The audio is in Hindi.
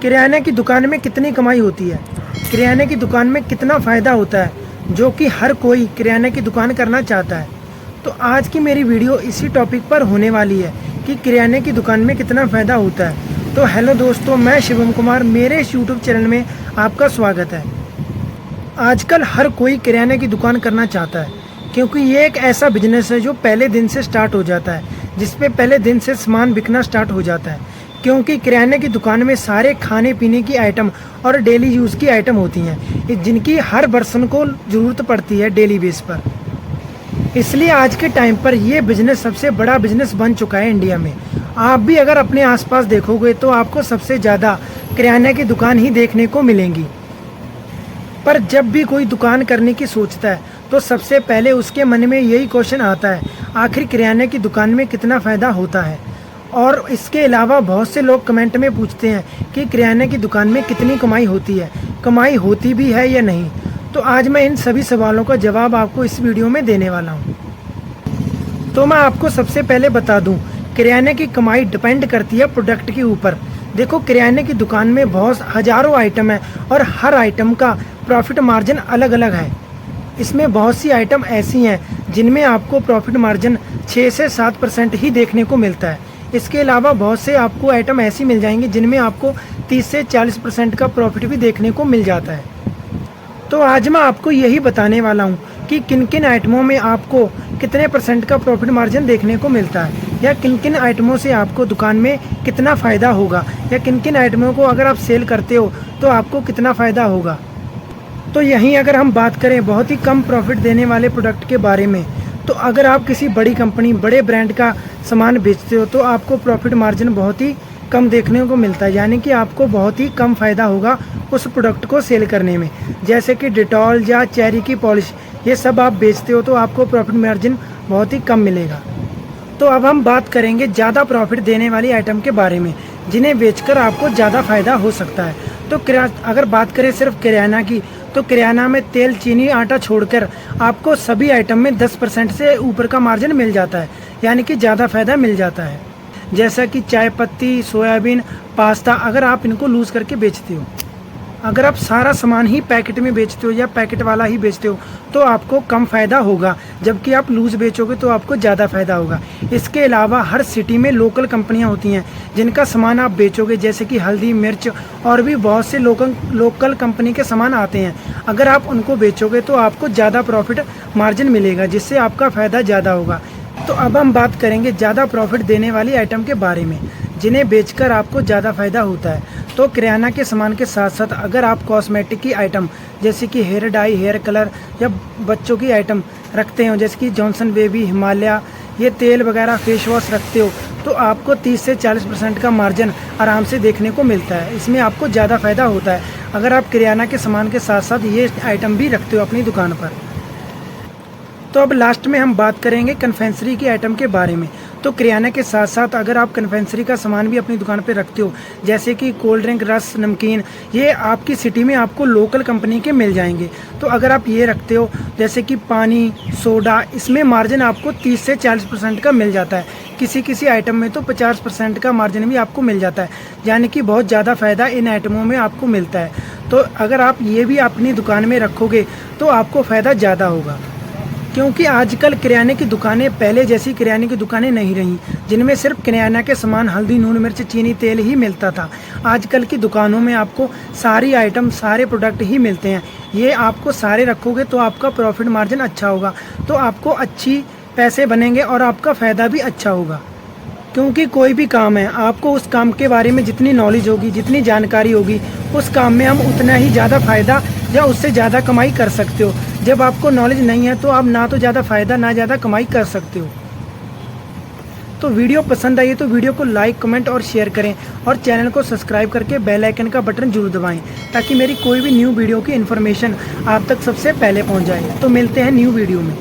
किराने की दुकान में कितनी कमाई होती है, किराने की दुकान में कितना फ़ायदा होता है, जो कि हर कोई किराने की दुकान करना चाहता है। तो आज की मेरी वीडियो इसी टॉपिक पर होने वाली है कि किराने की दुकान में कितना फ़ायदा होता है। तो हेलो दोस्तों, मैं शिवम कुमार, मेरे इस यूट्यूब चैनल में आपका स्वागत है। आजकल हर कोई किराने की दुकान करना चाहता है, क्योंकि ये एक ऐसा बिजनेस है जो पहले दिन से स्टार्ट हो जाता है, जिसपे पहले दिन से सामान बिकना स्टार्ट हो जाता है। क्योंकि किराने की दुकान में सारे खाने पीने की आइटम और डेली यूज़ की आइटम होती हैं, जिनकी हर पर्सन को ज़रूरत पड़ती है डेली बेस पर। इसलिए आज के टाइम पर ये बिज़नेस सबसे बड़ा बिज़नेस बन चुका है इंडिया में। आप भी अगर अपने आसपास देखोगे तो आपको सबसे ज़्यादा किराने की दुकान ही देखने को मिलेंगी। पर जब भी कोई दुकान करने की सोचता है तो सबसे पहले उसके मन में यही क्वेश्चन आता है, आखिर किराने की दुकान में कितना फ़ायदा होता है। और इसके अलावा बहुत से लोग कमेंट में पूछते हैं कि किराने की दुकान में कितनी कमाई होती है, कमाई होती भी है या नहीं। तो आज मैं इन सभी सवालों का जवाब आपको इस वीडियो में देने वाला हूँ। तो मैं आपको सबसे पहले बता दूँ, किराने की कमाई डिपेंड करती है प्रोडक्ट के ऊपर। देखो, किराने की दुकान में बहुत हज़ारों आइटम है और हर आइटम का प्रॉफिट मार्जिन अलग अलग है। इसमें बहुत सी आइटम ऐसी हैं जिनमें आपको प्रॉफिट मार्जिन 6 से 7% ही देखने को मिलता है। इसके अलावा बहुत से आपको आइटम ऐसी मिल जाएंगी जिनमें आपको 30 से 40% का प्रॉफिट भी देखने को मिल जाता है। तो आज मैं आपको यही बताने वाला हूँ कि किन किन आइटमों में आपको कितने % का प्रॉफिट मार्जिन देखने को मिलता है, या किन किन आइटमों से आपको दुकान में कितना फ़ायदा होगा, या किन किन आइटमों को अगर आप सेल करते हो तो आपको कितना फ़ायदा होगा। तो यहीं अगर हम बात करें बहुत ही कम प्रॉफिट देने वाले प्रोडक्ट के बारे में, तो अगर आप किसी बड़ी कंपनी, बड़े ब्रांड का सामान बेचते हो तो आपको प्रॉफिट मार्जिन बहुत ही कम देखने को मिलता है, यानी कि आपको बहुत ही कम फ़ायदा होगा उस प्रोडक्ट को सेल करने में। जैसे कि डिटॉल या चेरी की पॉलिश, ये सब आप बेचते हो तो आपको प्रॉफिट मार्जिन बहुत ही कम मिलेगा। तो अब हम बात करेंगे ज़्यादा प्रॉफिट देने वाली आइटम के बारे में, जिन्हें बेचकर आपको ज़्यादा फ़ायदा हो सकता है। तो अगर बात करें सिर्फ किराना की, तो किराना में तेल, चीनी, आटा छोड़कर आपको सभी आइटम में 10% से ऊपर का मार्जिन मिल जाता है, यानी कि ज़्यादा फ़ायदा मिल जाता है। जैसा कि चाय पत्ती, सोयाबीन, पास्ता, अगर आप इनको लूज़ करके बेचते हो, अगर आप सारा सामान ही पैकेट में बेचते हो या पैकेट वाला ही बेचते हो तो आपको कम फ़ायदा होगा, जबकि आप लूज़ बेचोगे तो आपको ज़्यादा फ़ायदा होगा। इसके अलावा हर सिटी में लोकल कंपनियां होती हैं जिनका सामान आप बेचोगे, जैसे कि हल्दी, मिर्च और भी बहुत से लोकल कंपनी के सामान आते हैं। अगर आप उनको बेचोगे तो आपको ज़्यादा प्रॉफिट मार्जिन मिलेगा, जिससे आपका फ़ायदा ज़्यादा होगा। तो अब हम बात करेंगे ज़्यादा प्रॉफिट देने वाली आइटम के बारे में, जिन्हें बेचकर आपको ज़्यादा फ़ायदा होता है। तो किराना के सामान के साथ साथ अगर आप कॉस्मेटिक की आइटम, जैसे कि हेयर डाई, हेयर कलर या बच्चों की आइटम रखते हो, जैसे कि जॉनसन बेबी, हिमालय, ये तेल वगैरह, फेस वॉश रखते हो, तो आपको 30 से 40% का मार्जिन आराम से देखने को मिलता है। इसमें आपको ज़्यादा फ़ायदा होता है अगर आप किराना के सामान के साथ साथ ये आइटम भी रखते हो अपनी दुकान पर। तो अब लास्ट में हम बात करेंगे कन्फेक्शनरी की आइटम के बारे में। तो किराना के साथ साथ अगर आप कन्फेक्शनरी का सामान भी अपनी दुकान पे रखते हो, जैसे कि कोल्ड ड्रिंक, रस, नमकीन, ये आपकी सिटी में आपको लोकल कंपनी के मिल जाएंगे। तो अगर आप ये रखते हो, जैसे कि पानी, सोडा, इसमें मार्जिन आपको 30 से 40% का मिल जाता है। किसी किसी आइटम में तो 50% का मार्जिन भी आपको मिल जाता है, यानी कि बहुत ज़्यादा फ़ायदा इन आइटमों में आपको मिलता है। तो अगर आप ये भी अपनी दुकान में रखोगे तो आपको फ़ायदा ज़्यादा होगा, क्योंकि आजकल किराने की दुकानें पहले जैसी किराने की दुकानें नहीं रहीं, जिनमें सिर्फ किराना के सामान, हल्दी, नून, मिर्च, चीनी, तेल ही मिलता था। आजकल की दुकानों में आपको सारी आइटम, सारे प्रोडक्ट ही मिलते हैं। ये आपको सारे रखोगे तो आपका प्रॉफिट मार्जिन अच्छा होगा, तो आपको अच्छी पैसे बनेंगे और आपका फ़ायदा भी अच्छा होगा। क्योंकि कोई भी काम है, आपको उस काम के बारे में जितनी नॉलेज होगी, जितनी जानकारी होगी, उस काम में हम उतना ही ज़्यादा फ़ायदा या उससे ज़्यादा कमाई कर सकते हो। जब आपको नॉलेज नहीं है तो आप ना तो ज़्यादा फ़ायदा ना ज़्यादा कमाई कर सकते हो। तो वीडियो पसंद आई तो वीडियो को लाइक, कमेंट और शेयर करें, और चैनल को सब्सक्राइब करके बेल आइकन का बटन जरूर दबाएं, ताकि मेरी कोई भी न्यू वीडियो की इन्फॉर्मेशन आप तक सबसे पहले पहुंच जाए। तो मिलते हैं न्यू वीडियो में।